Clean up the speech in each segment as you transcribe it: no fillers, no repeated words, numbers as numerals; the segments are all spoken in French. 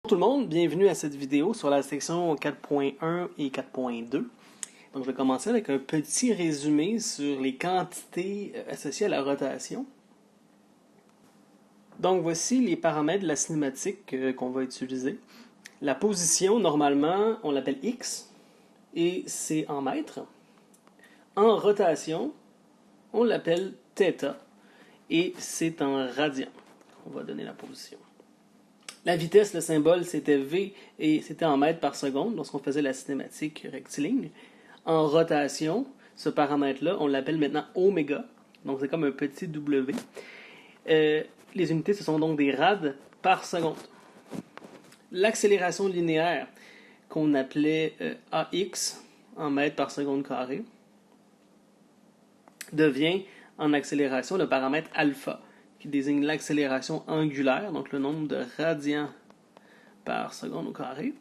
Tout le monde, bienvenue à cette vidéo sur la section 4.1 et 4.2. Donc, je vais commencer avec un petit résumé sur les quantités associées à la rotation. Donc, voici les paramètres de la cinématique qu'on va utiliser. La position, normalement, on l'appelle X et c'est en mètres. En rotation, on l'appelle θ et c'est en radians. On va donner la position. La vitesse, le symbole, c'était V et c'était en mètres par seconde lorsqu'on faisait la cinématique rectiligne. En rotation, ce paramètre-là, on l'appelle maintenant oméga. Donc c'est comme un petit W. Les unités, ce sont donc des rads par seconde. L'accélération linéaire, qu'on appelait AX en mètres par seconde carré, devient en accélération le paramètre alpha, qui désigne l'accélération angulaire, donc le nombre de radians par seconde au carré.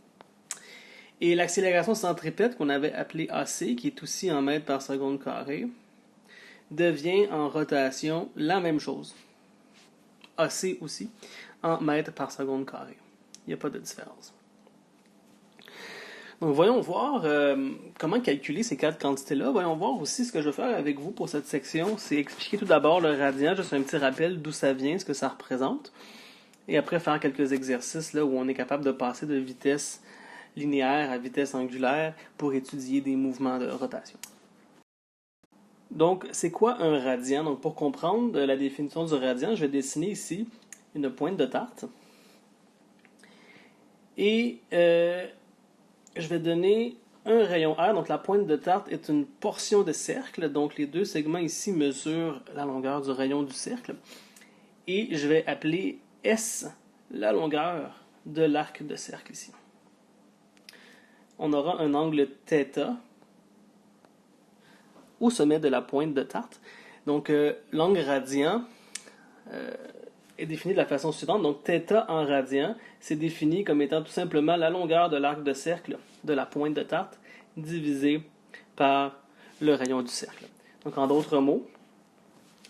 Et l'accélération centripète, qu'on avait appelée AC, qui est aussi en mètres par seconde carré, devient en rotation la même chose. AC aussi, en mètres par seconde carré. Il n'y a pas de différence. Donc voyons voir comment calculer ces quatre quantités-là. Voyons voir aussi ce que je vais faire avec vous pour cette section. C'est expliquer tout d'abord le radian, juste un petit rappel d'où ça vient, ce que ça représente. Et après faire quelques exercices là, où on est capable de passer de vitesse linéaire à vitesse angulaire pour étudier des mouvements de rotation. Donc, c'est quoi un radian? Donc, pour comprendre la définition du radian, je vais dessiner ici une pointe de tarte. Et je vais donner un rayon R. Donc, la pointe de tarte est une portion de cercle. Donc, les deux segments ici mesurent la longueur du rayon du cercle. Et je vais appeler S la longueur de l'arc de cercle ici. On aura un angle θ au sommet de la pointe de tarte. Donc, l'angle radian est défini de la façon suivante. Donc, θ en radian, c'est défini comme étant tout simplement la longueur de l'arc de cercle de la pointe de tarte divisé par le rayon du cercle. Donc, en d'autres mots,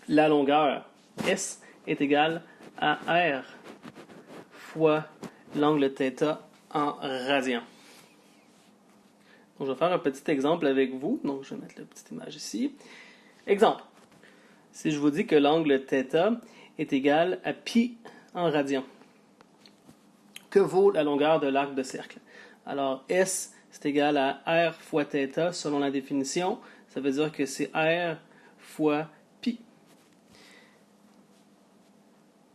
la longueur S est égale à R fois l'angle θ en radian. Donc, je vais faire un petit exemple avec vous. Donc, je vais mettre la petite image ici. Exemple. Si je vous dis que l'angle θ est égal à pi en radian, que vaut la longueur de l'arc de cercle? Alors, S, c'est égal à R fois θ selon la définition. Ça veut dire que c'est R fois pi.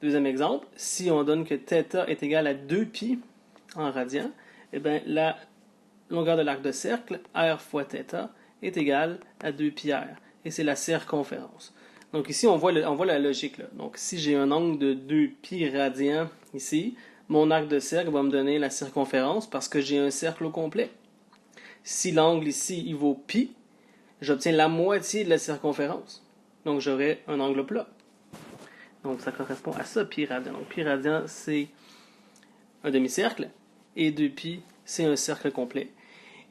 Deuxième exemple. Si on donne que θ est égal à 2pi en radian, eh bien, la longueur de l'arc de cercle, R fois θ, est égale à 2πr. Et c'est la circonférence. Donc ici, on voit la logique. Là. Donc si j'ai un angle de 2π radians ici, mon arc de cercle va me donner la circonférence parce que j'ai un cercle au complet. Si l'angle ici, il vaut π, j'obtiens la moitié de la circonférence. Donc j'aurai un angle plat. Donc ça correspond à ça, π radian. Donc π radian, c'est un demi-cercle. Et 2π, c'est un cercle complet.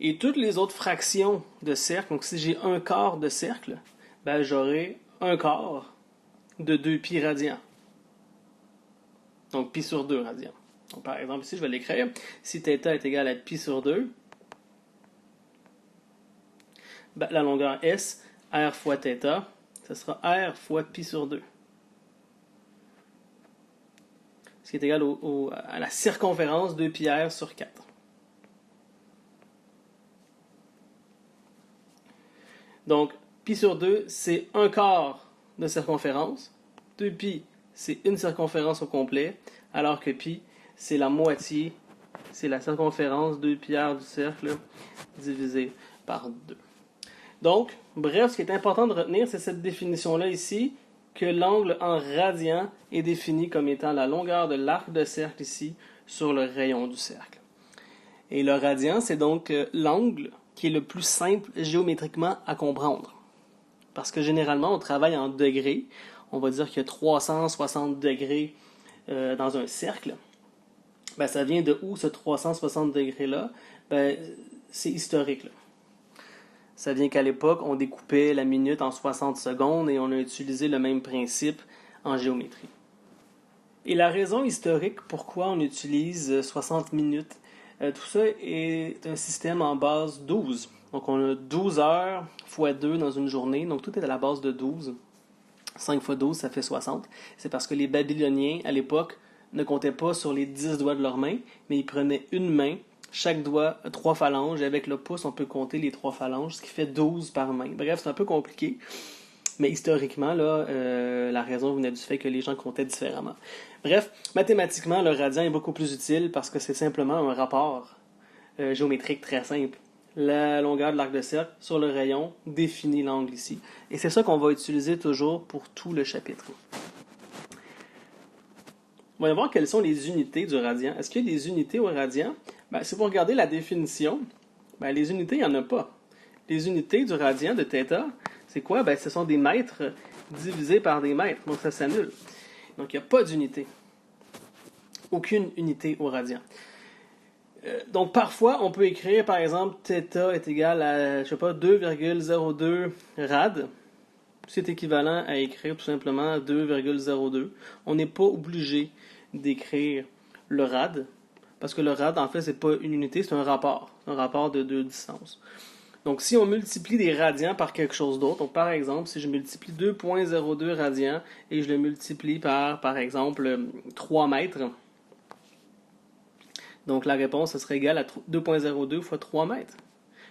Et toutes les autres fractions de cercle, donc si j'ai un quart de cercle, ben j'aurai un quart de 2π radians. Donc pi sur 2 radians. Donc par exemple, ici, je vais l'écrire. Si θ est égal à pi sur 2, ben, la longueur S, R fois θ, ce sera R fois pi sur 2. Ce qui est égal à la circonférence 2πr sur 4. Donc, pi sur 2, c'est un quart de circonférence. 2pi, c'est une circonférence au complet, alors que pi, c'est la moitié, c'est la circonférence 2πr du cercle divisé par 2. Donc, bref, ce qui est important de retenir, c'est cette définition-là ici, que l'angle en radian est défini comme étant la longueur de l'arc de cercle ici sur le rayon du cercle. Et le radian, c'est donc l'angle qui est le plus simple géométriquement à comprendre. Parce que généralement, on travaille en degrés. On va dire qu'il y a 360 degrés dans un cercle. Ben, ça vient de où ce 360 degrés-là? Ben, c'est historique. Là. Ça vient qu'à l'époque, on découpait la minute en 60 secondes et on a utilisé le même principe en géométrie. Et la raison historique pourquoi on utilise 60 minutes, tout ça est un système en base 12. Donc on a 12 heures fois 2 dans une journée, donc tout est à la base de 12. 5 fois 12, ça fait 60. C'est parce que les Babyloniens, à l'époque, ne comptaient pas sur les 10 doigts de leur main, mais ils prenaient une main, chaque doigt, 3 phalanges, et avec le pouce, on peut compter les 3 phalanges, ce qui fait 12 par main. Bref, c'est un peu compliqué, mais historiquement, là, la raison venait du fait que les gens comptaient différemment. Bref, mathématiquement, le radian est beaucoup plus utile parce que c'est simplement un rapport géométrique très simple. La longueur de l'arc de cercle sur le rayon définit l'angle ici. Et c'est ça qu'on va utiliser toujours pour tout le chapitre. On va voir quelles sont les unités du radian. Est-ce qu'il y a des unités au radian? Si vous regardez la définition, les unités, il n'y en a pas. Les unités du radian de θ, c'est quoi? Ce sont des mètres divisés par des mètres. Donc ça s'annule. Donc il n'y a pas d'unité. Aucune unité au radian. Donc parfois, on peut écrire, par exemple, θ est égal à, 2,02 rad. C'est équivalent à écrire tout simplement 2,02. On n'est pas obligé d'écrire le rad, parce que le rad, en fait, c'est pas une unité, c'est un rapport de deux distances. Donc si on multiplie des radians par quelque chose d'autre, donc par exemple, si je multiplie 2,02 radians et je le multiplie par exemple, 3 mètres, donc la réponse, ça serait égal à 2,02 fois 3 mètres.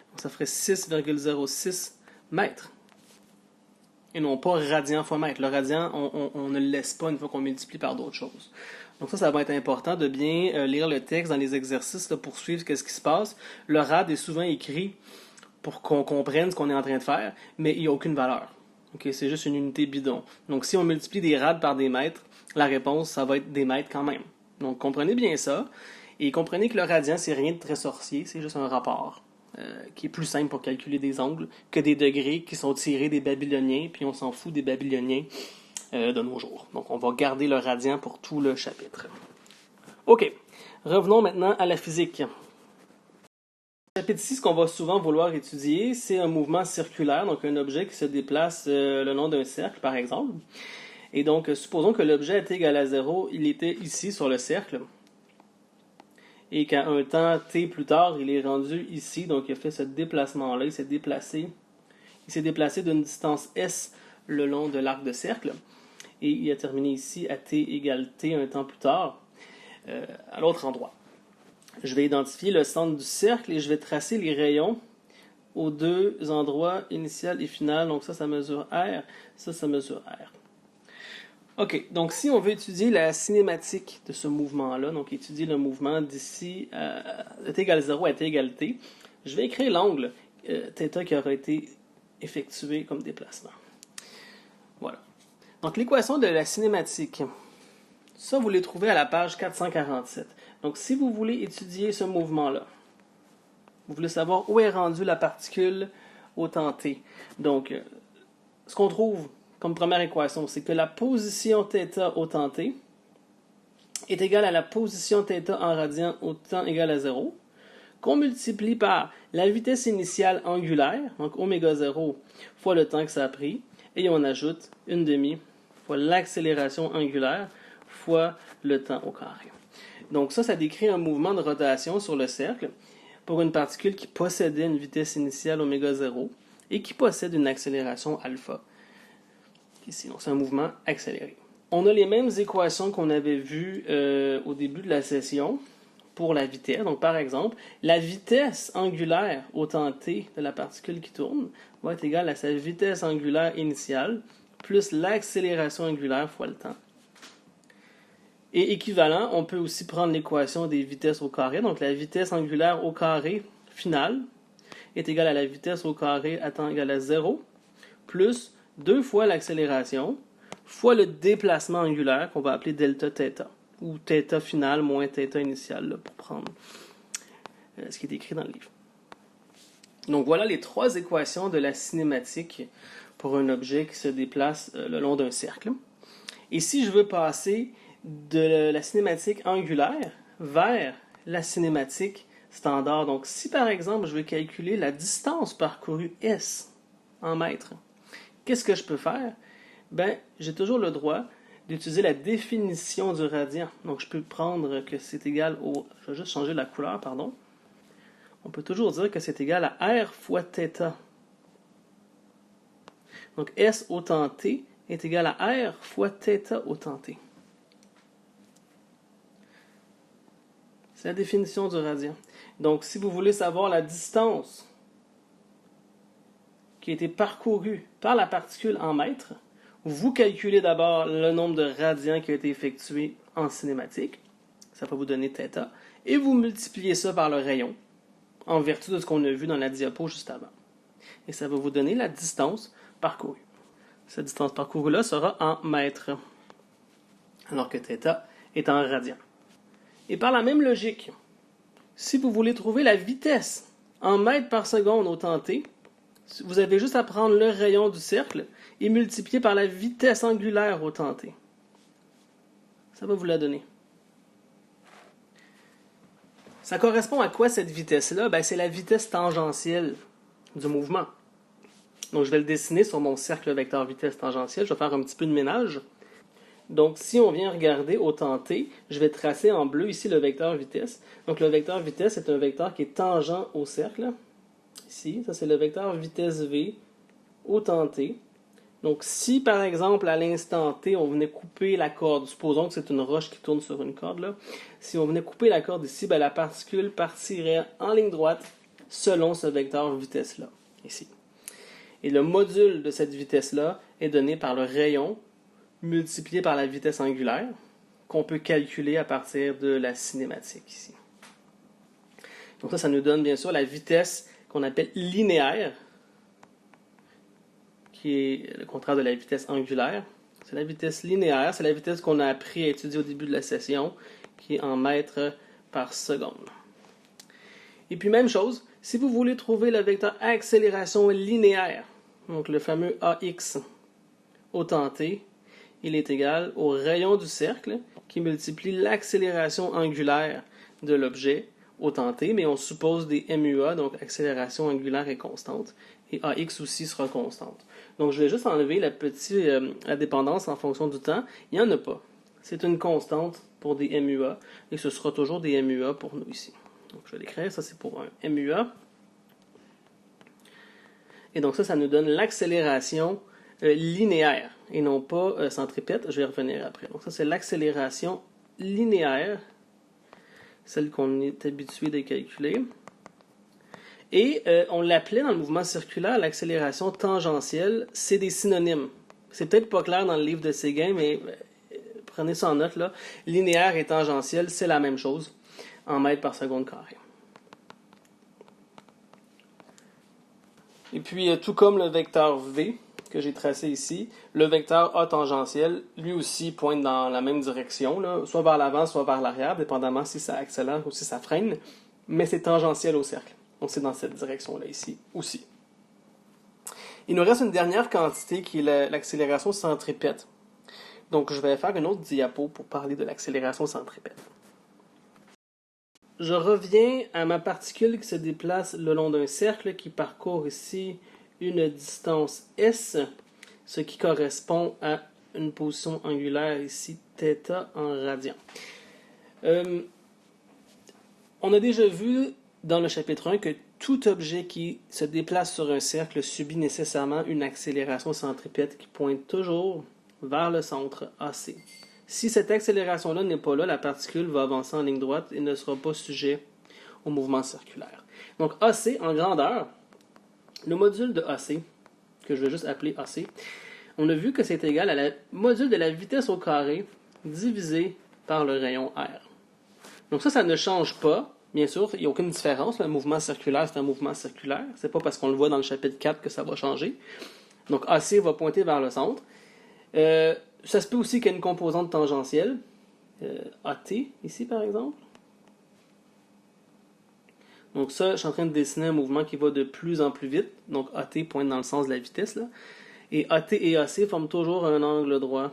Donc ça ferait 6,06 mètres. Et non pas radian fois mètre. Le radian, on ne le laisse pas une fois qu'on multiplie par d'autres choses. Donc ça va être important de bien lire le texte dans les exercices là, pour suivre ce qui se passe. Le rad est souvent écrit pour qu'on comprenne ce qu'on est en train de faire, mais il n'y a aucune valeur. Okay, c'est juste une unité bidon. Donc si on multiplie des rads par des mètres, la réponse, ça va être des mètres quand même. Donc comprenez bien ça. Et comprenez que le radian, c'est rien de très sorcier, c'est juste un rapport qui est plus simple pour calculer des angles que des degrés qui sont tirés des Babyloniens, puis on s'en fout des Babyloniens de nos jours. Donc on va garder le radian pour tout le chapitre. OK, revenons maintenant à la physique. Le chapitre 6, ce qu'on va souvent vouloir étudier, c'est un mouvement circulaire, donc un objet qui se déplace le long d'un cercle, par exemple. Et donc, supposons que l'objet est égal à 0, il était ici sur le cercle. Et qu'à un temps t plus tard, il est rendu ici, donc il a fait ce déplacement-là, il s'est déplacé d'une distance s le long de l'arc de cercle, et il a terminé ici à t égale t un temps plus tard, à l'autre endroit. Je vais identifier le centre du cercle et je vais tracer les rayons aux deux endroits initial et final, donc ça mesure r, ça mesure r. OK, donc si on veut étudier la cinématique de ce mouvement-là, donc étudier le mouvement d'ici de t égale 0 à t égale t, je vais écrire l'angle θ qui aura été effectué comme déplacement. Voilà. Donc l'équation de la cinématique, ça vous les trouvez à la page 447. Donc si vous voulez étudier ce mouvement-là, vous voulez savoir où est rendue la particule au temps t. Donc, ce qu'on trouve comme première équation, c'est que la position θ au temps t est égale à la position θ en radian au temps égal à 0, qu'on multiplie par la vitesse initiale angulaire, donc oméga 0 fois le temps que ça a pris, et on ajoute une demi fois l'accélération angulaire fois le temps au carré. Donc ça décrit un mouvement de rotation sur le cercle pour une particule qui possédait une vitesse initiale oméga 0 et qui possède une accélération alpha. Ici, donc c'est un mouvement accéléré. On a les mêmes équations qu'on avait vues au début de la session pour la vitesse. Donc par exemple, la vitesse angulaire au temps t de la particule qui tourne va être égale à sa vitesse angulaire initiale plus l'accélération angulaire fois le temps. Et équivalent, on peut aussi prendre l'équation des vitesses au carré. Donc la vitesse angulaire au carré finale est égale à la vitesse au carré à temps égal à 0 plus 2 fois l'accélération fois le déplacement angulaire qu'on va appeler delta θ, ou θ final moins θ initial, là, pour prendre ce qui est écrit dans le livre. Donc voilà les trois équations de la cinématique pour un objet qui se déplace le long d'un cercle. Et si je veux passer de la cinématique angulaire vers la cinématique standard, donc si par exemple je veux calculer la distance parcourue s en mètres, qu'est-ce que je peux faire? J'ai toujours le droit d'utiliser la définition du radian. Donc je peux prendre que c'est égal au... Je vais juste changer la couleur, pardon. On peut toujours dire que c'est égal à R fois θ. Donc S autant T est égal à R fois θ autant T. C'est la définition du radian. Donc si vous voulez savoir la distance qui a été parcourue par la particule en mètres, vous calculez d'abord le nombre de radians qui a été effectué en cinématique. Ça va vous donner θ. Et vous multipliez ça par le rayon, en vertu de ce qu'on a vu dans la diapo juste avant. Et ça va vous donner la distance parcourue. Cette distance parcourue-là sera en mètres, alors que θ est en radians. Et par la même logique, si vous voulez trouver la vitesse en mètres par seconde au temps t, vous avez juste à prendre le rayon du cercle et multiplier par la vitesse angulaire au temps t. Ça va vous la donner. Ça correspond à quoi cette vitesse-là? Ben, c'est la vitesse tangentielle du mouvement. Donc je vais le dessiner sur mon cercle vecteur vitesse tangentielle. Je vais faire un petit peu de ménage. Donc si on vient regarder au temps t, je vais tracer en bleu ici le vecteur vitesse. Donc le vecteur vitesse est un vecteur qui est tangent au cercle. Ici, ça c'est le vecteur vitesse v au temps t. Donc si par exemple à l'instant t, on venait couper la corde, supposons que c'est une roche qui tourne sur une corde, là. Si on venait couper la corde ici, ben, la particule partirait en ligne droite selon ce vecteur vitesse-là, ici. Et le module de cette vitesse-là est donné par le rayon multiplié par la vitesse angulaire, qu'on peut calculer à partir de la cinématique ici. Donc ça nous donne bien sûr la vitesse qu'on appelle linéaire, qui est le contraire de la vitesse angulaire. C'est la vitesse linéaire, c'est la vitesse qu'on a appris à étudier au début de la session, qui est en mètres par seconde. Et puis même chose, si vous voulez trouver le vecteur accélération linéaire, donc le fameux AX au temps t, il est égal au rayon du cercle qui multiplie l'accélération angulaire de l'objet au temps t, mais on suppose des MUA, donc accélération angulaire est constante, et AX aussi sera constante. Donc je vais juste enlever la dépendance en fonction du temps. Il n'y en a pas. C'est une constante pour des MUA, et ce sera toujours des MUA pour nous ici. Donc je vais l'écrire, ça c'est pour un MUA. Et donc ça nous donne l'accélération linéaire, et non pas centripète. Je vais revenir après. Donc ça c'est l'accélération linéaire, celle qu'on est habitué de calculer. Et on l'appelait dans le mouvement circulaire l'accélération tangentielle. C'est des synonymes. C'est peut-être pas clair dans le livre de Séguin, mais prenez ça en note là. Linéaire et tangentielle, c'est la même chose en mètres par seconde carré. Et puis, tout comme le vecteur V que j'ai tracé ici, le vecteur A tangentiel, lui aussi, pointe dans la même direction, là, soit vers l'avant, soit vers l'arrière, dépendamment si ça accélère ou si ça freine, mais c'est tangentiel au cercle. Donc, c'est dans cette direction-là ici aussi. Il nous reste une dernière quantité qui est l'accélération centripète. Donc, je vais faire une autre diapo pour parler de l'accélération centripète. Je reviens à ma particule qui se déplace le long d'un cercle qui parcourt ici une distance S, ce qui correspond à une position angulaire ici, θ en radian. On a déjà vu dans le chapitre 1 que tout objet qui se déplace sur un cercle subit nécessairement une accélération centripète qui pointe toujours vers le centre AC. Si cette accélération-là n'est pas là, la particule va avancer en ligne droite et ne sera pas sujet au mouvement circulaire. Donc AC en grandeur, le module de AC, que je vais juste appeler AC, on a vu que c'est égal à la module de la vitesse au carré divisé par le rayon R. Donc ça ne change pas. Bien sûr, il n'y a aucune différence. Le mouvement circulaire, c'est un mouvement circulaire. C'est pas parce qu'on le voit dans le chapitre 4 que ça va changer. Donc AC va pointer vers le centre. Ça se peut aussi qu'il y ait une composante tangentielle, AT, ici par exemple. Donc ça, je suis en train de dessiner un mouvement qui va de plus en plus vite. Donc AT pointe dans le sens de la vitesse, là. Et AT et AC forment toujours un angle droit.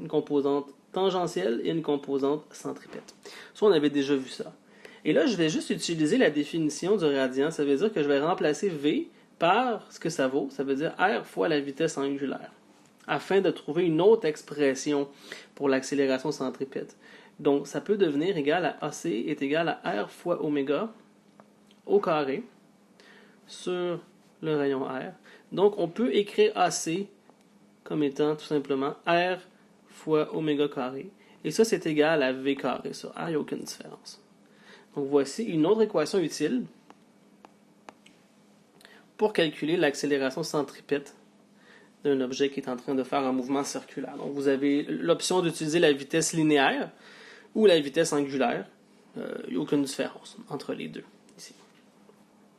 Une composante tangentielle et une composante centripète. Ça, on avait déjà vu ça. Et là, je vais juste utiliser la définition du radian. Ça veut dire que je vais remplacer V par ce que ça vaut. Ça veut dire R fois la vitesse angulaire. afin de trouver une autre expression pour l'accélération centripète. Donc, ça peut devenir égal à AC est égal à R fois oméga au carré sur le rayon R. Donc, on peut écrire AC comme étant tout simplement R fois oméga carré. Et ça, c'est égal à V carré sur R, il n'y a aucune différence. Donc, voici une autre équation utile pour calculer l'accélération centripète d'un objet qui est en train de faire un mouvement circulaire. Donc, vous avez l'option d'utiliser la vitesse linéaire ou la vitesse angulaire. Il n'y a aucune différence entre les deux ici.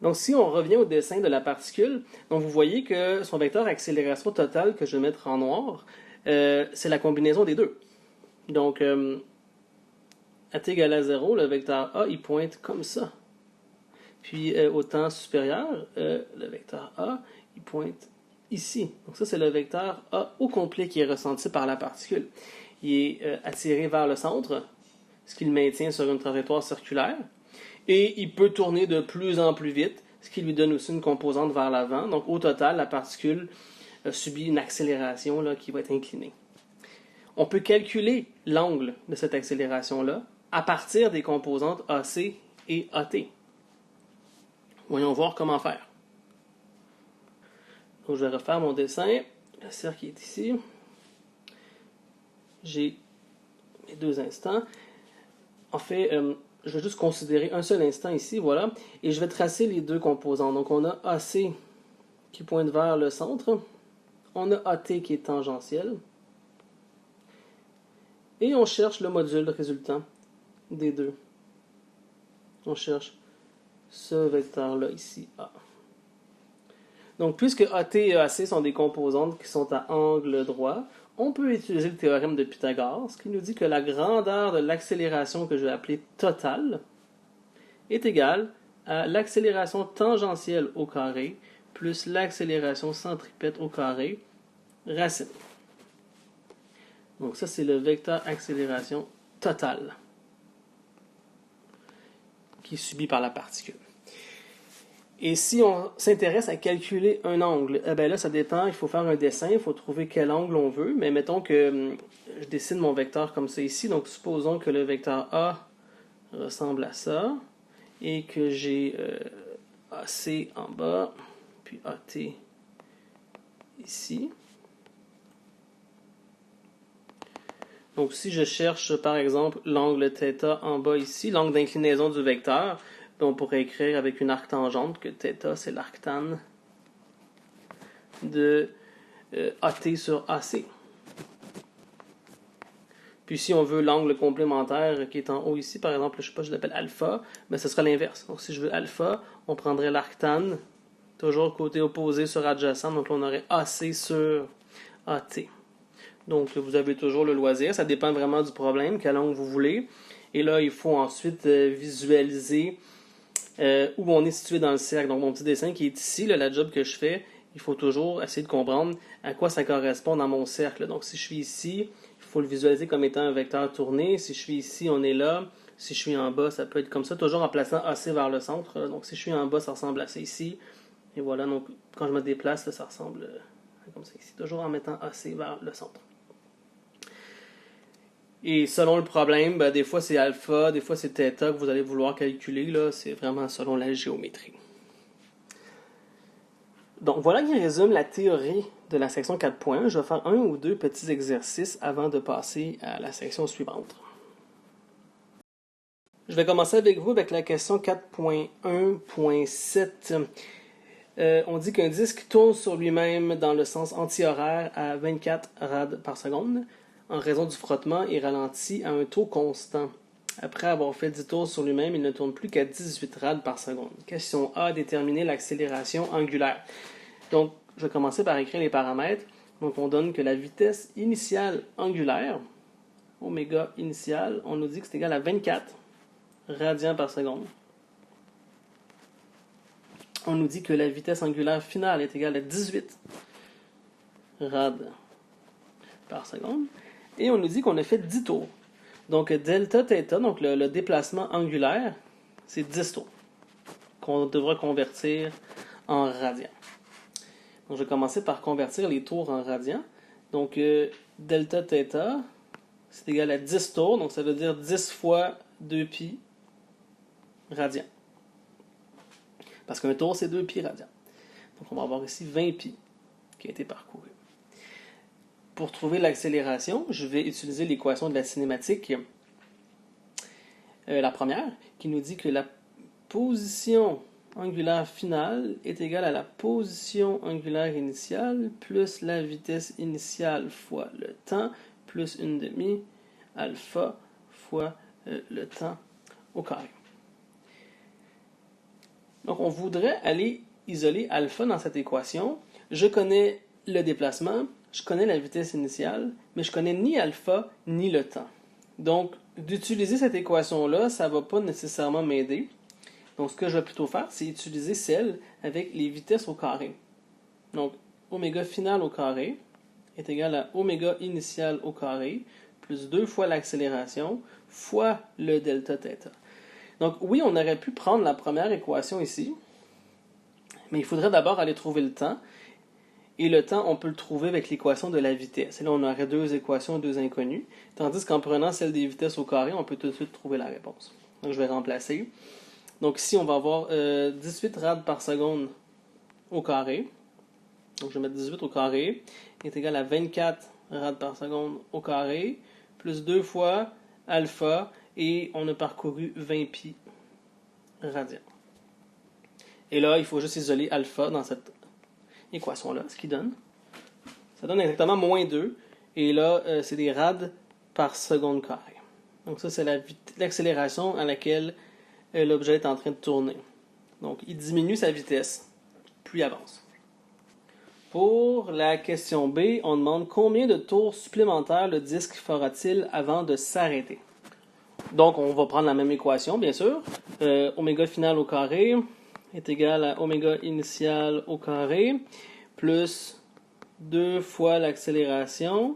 Donc, si on revient au dessin de la particule, donc vous voyez que son vecteur accélération totale, que je vais mettre en noir, c'est la combinaison des deux. Donc, à t égale à 0, le vecteur A, il pointe comme ça. Puis, au temps supérieur, le vecteur A, il pointe ici. Donc, ça, c'est le vecteur A au complet qui est ressenti par la particule. Il est attiré vers le centre, ce qui le maintient sur une trajectoire circulaire. Et il peut tourner de plus en plus vite, ce qui lui donne aussi une composante vers l'avant. Donc, au total, la particule subit une accélération là, qui va être inclinée. On peut calculer l'angle de cette accélération-là à partir des composantes AC et AT. Voyons voir comment faire. Donc, je vais refaire mon dessin. Le cercle est ici. J'ai mes deux instants. En fait, je vais juste considérer un seul instant ici, voilà. Et je vais tracer les deux composants. Donc, on a AC qui pointe vers le centre. On a AT qui est tangentiel. Et on cherche le module résultant des deux. On cherche ce vecteur-là ici, A. Donc, puisque AT et AC sont des composantes qui sont à angle droit, on peut utiliser le théorème de Pythagore, ce qui nous dit que la grandeur de l'accélération que je vais appeler totale est égale à l'accélération tangentielle au carré plus l'accélération centripète au carré racine. Donc ça, c'est le vecteur accélération totale qui est subi par la particule. Et si on s'intéresse à calculer un angle, eh bien là, ça dépend, il faut faire un dessin, il faut trouver quel angle on veut, mais mettons que je dessine mon vecteur comme ça ici, donc supposons que le vecteur A ressemble à ça, et que j'ai AC en bas, puis AT ici. Donc si je cherche par exemple l'angle θ en bas ici, l'angle d'inclinaison du vecteur, on pourrait écrire avec une arctangente que θ c'est l'arctane de AT sur AC. Puis si on veut l'angle complémentaire qui est en haut ici, par exemple, je sais pas, je l'appelle alpha, mais ce sera l'inverse. Donc si je veux alpha, on prendrait l'arctane, toujours côté opposé sur adjacent, donc là, on aurait AC sur AT. Donc vous avez toujours le loisir, ça dépend vraiment du problème, quel angle vous voulez. Et là, il faut ensuite visualiser où on est situé dans le cercle. Donc mon petit dessin qui est ici, là, la job que je fais, il faut toujours essayer de comprendre à quoi ça correspond dans mon cercle. Donc si je suis ici, il faut le visualiser comme étant un vecteur tourné. Si je suis ici, on est là. Si je suis en bas, ça peut être comme ça, toujours en plaçant AC vers le centre. Donc si je suis en bas, ça ressemble à ça ici. Et voilà, donc quand je me déplace, là, ça ressemble comme ça ici. Toujours en mettant AC vers le centre. Et selon le problème, des fois c'est alpha, des fois c'est θ que vous allez vouloir calculer. Là, c'est vraiment selon la géométrie. Donc voilà qui résume la théorie de la section 4 points. Je vais faire un ou deux petits exercices avant de passer à la section suivante. Je vais commencer avec vous avec la question 4.1.7. On dit qu'un disque tourne sur lui-même dans le sens antihoraire à 24 rad par seconde. En raison du frottement, il ralentit à un taux constant. Après avoir fait 10 tours sur lui-même, il ne tourne plus qu'à 18 rad par seconde. Question A, déterminer l'accélération angulaire. Donc, je vais commencer par écrire les paramètres. Donc, on donne que la vitesse initiale angulaire, oméga initial, on nous dit que c'est égal à 24 radians par seconde. On nous dit que la vitesse angulaire finale est égale à 18 rad par seconde. Et on nous dit qu'on a fait 10 tours. Donc, delta θ, donc le déplacement angulaire, c'est 10 tours qu'on devra convertir en radians. Donc, je vais commencer par convertir les tours en radians. Donc, delta θ, c'est égal à 10 tours, donc ça veut dire 10 fois 2π radians. Parce qu'un tour, c'est 2π radians. Donc, on va avoir ici 20π qui a été parcouru. Pour trouver l'accélération, je vais utiliser l'équation de la cinématique, la première, qui nous dit que la position angulaire finale est égale à la position angulaire initiale plus la vitesse initiale fois le temps plus une demi alpha fois le temps au carré. Donc, on voudrait aller isoler alpha dans cette équation. Je connais le déplacement, je connais la vitesse initiale, mais je connais ni alpha ni le temps. Donc, d'utiliser cette équation-là, ça ne va pas nécessairement m'aider. Donc, ce que je vais plutôt faire, c'est utiliser celle avec les vitesses au carré. Donc, oméga final au carré est égal à oméga initial au carré plus 2 fois l'accélération fois le delta θ. Donc, oui, on aurait pu prendre la première équation ici, mais il faudrait d'abord aller trouver le temps. Et le temps, on peut le trouver avec l'équation de la vitesse. Et là, on aurait deux équations, deux inconnues. Tandis qu'en prenant celle des vitesses au carré, on peut tout de suite trouver la réponse. Donc, je vais remplacer. Donc, ici, on va avoir 18 rads par seconde au carré. Donc, je vais mettre 18 au carré. Est égal à 24 rads par seconde au carré. Plus 2 fois alpha. Et on a parcouru 20π radians. Et là, il faut juste isoler alpha dans cette équation-là, ce qui donne. Ça donne exactement moins 2. Et là, c'est des rads par seconde carré. Donc ça, c'est l'accélération à laquelle l'objet est en train de tourner. Donc, il diminue sa vitesse, plus il avance. Pour la question B, on demande combien de tours supplémentaires le disque fera-t-il avant de s'arrêter? Donc, on va prendre la même équation, bien sûr. Oméga final au carré est égal à oméga initial au carré plus 2 fois l'accélération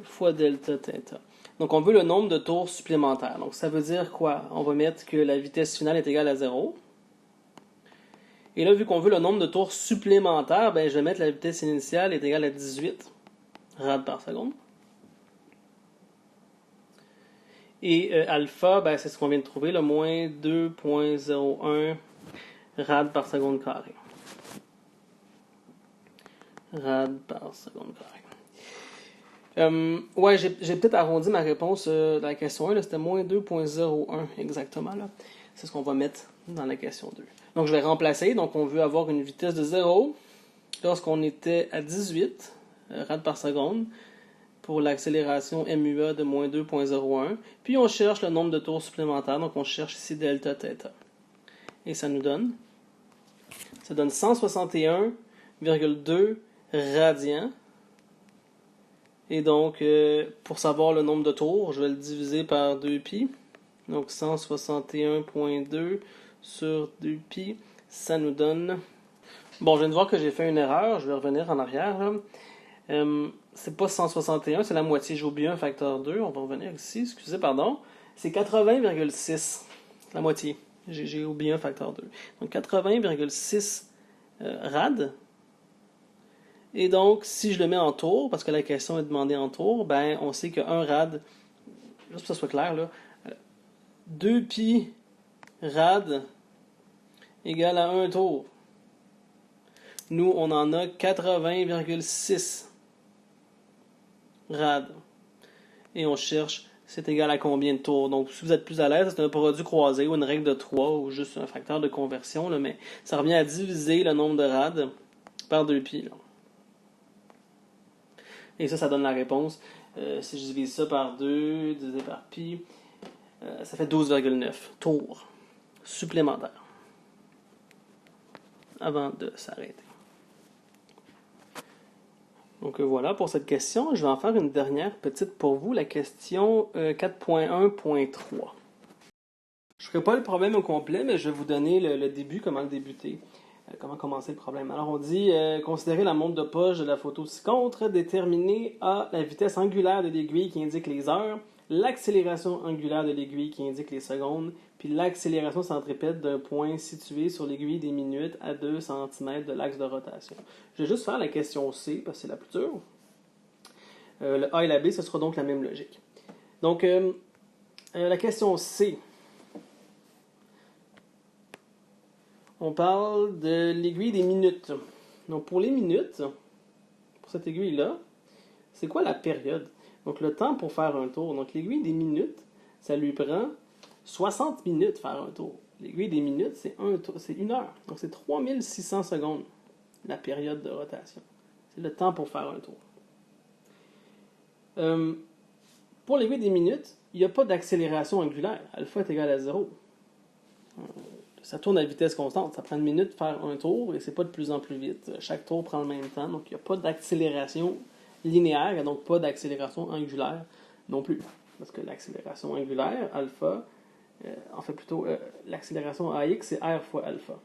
fois delta θ. Donc, on veut le nombre de tours supplémentaires. Donc, ça veut dire quoi? On va mettre que la vitesse finale est égale à 0. Et là, vu qu'on veut le nombre de tours supplémentaires, ben, je vais mettre la vitesse initiale est égale à 18 rads par seconde. Et alpha, ben, c'est ce qu'on vient de trouver, le moins 2,01 rads par seconde carré. Rads par seconde carré. Ouais, j'ai peut-être arrondi ma réponse de la question 1. Là, c'était moins 2,01 exactement. Là. C'est ce qu'on va mettre dans la question 2. Donc, je vais remplacer. Donc, on veut avoir une vitesse de 0 lorsqu'on était à 18 rads par seconde pour l'accélération MUA de moins 2,01. Puis, on cherche le nombre de tours supplémentaires. Donc, on cherche ici delta θ. Et ça nous donne 161,2 radians. Et donc, pour savoir le nombre de tours, je vais le diviser par 2π. Donc, 161,2 sur 2π, ça nous donne... Bon, je viens de voir que j'ai fait une erreur. Je vais revenir en arrière. C'est pas 161, c'est la moitié. J'ai oublié un facteur 2. On va revenir ici. Excusez, pardon. C'est 80,6. La moitié. J'ai oublié un facteur 2. Donc, 80,6 rads. Et donc, si je le mets en tours, parce que la question est demandée en tours, ben, on sait qu'un rad, juste pour que ça soit clair, là, 2π rad égale à 1 tour. Nous, on en a 80,6 rad. Et on cherche, c'est égal à combien de tours. Donc, si vous êtes plus à l'aise, c'est un produit croisé ou une règle de 3 ou juste un facteur de conversion, là, mais ça revient à diviser le nombre de rad par 2π. Là. Et ça donne la réponse. Si je divise ça par 2, divisé par pi, ça fait 12,9 tours supplémentaires avant de s'arrêter. Donc voilà pour cette question. Je vais en faire une dernière petite pour vous, la question 4.1.3. Je ne ferai pas le problème au complet, mais je vais vous donner le début, comment le débuter. Comment commencer le problème. Alors on dit, considérer la montre de poche de la photo ci-contre, déterminer A, la vitesse angulaire de l'aiguille qui indique les heures, l'accélération angulaire de l'aiguille qui indique les secondes, puis l'accélération centripète d'un point situé sur l'aiguille des minutes à 2 cm de l'axe de rotation. Je vais juste faire la question C, parce que c'est la plus dure. le A et la B, ce sera donc la même logique. Donc, la question C. On parle de l'aiguille des minutes. Donc, pour les minutes, pour cette aiguille-là, c'est quoi la période? Donc, le temps pour faire un tour. Donc, l'aiguille des minutes, ça lui prend 60 minutes faire un tour. L'aiguille des minutes, c'est une heure. Donc, c'est 3600 secondes, la période de rotation. C'est le temps pour faire un tour. Pour l'aiguille des minutes, il n'y a pas d'accélération angulaire. Alpha est égal à 0. Ça tourne à vitesse constante. Ça prend une minute de faire un tour et c'est pas de plus en plus vite. Chaque tour prend le même temps. Donc, il n'y a pas d'accélération linéaire et donc pas d'accélération angulaire non plus. Parce que l'accélération angulaire, alpha, l'accélération AX, c'est R fois alpha.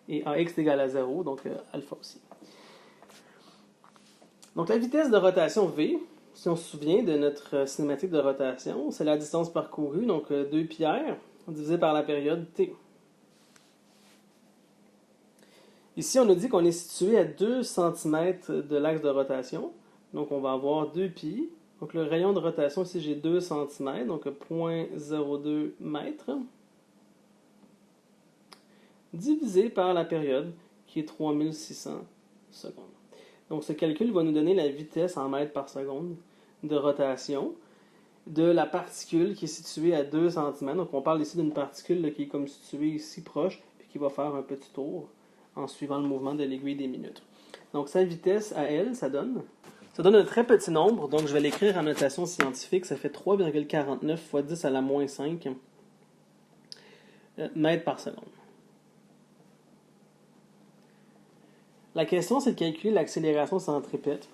Et AX est égal à 0, donc alpha aussi. Donc, la vitesse de rotation V, si on se souvient de notre cinématique de rotation, c'est la distance parcourue, donc 2πr, divisé par la période t. Ici, on nous dit qu'on est situé à 2 cm de l'axe de rotation, donc on va avoir 2π. Donc le rayon de rotation, ici j'ai 2 cm, donc 0,02 mètres, divisé par la période, qui est 3600 secondes. Donc ce calcul va nous donner la vitesse en mètres par seconde de rotation de la particule qui est située à 2 cm. Donc on parle ici d'une particule là, qui est comme située ici proche, puis qui va faire un petit tour en suivant le mouvement de l'aiguille des minutes. Donc sa vitesse à elle, ça donne un très petit nombre, donc je vais l'écrire en notation scientifique, ça fait 3,49 fois 10 à la moins 5 mètres par seconde. La question, c'est de calculer l'accélération centripète.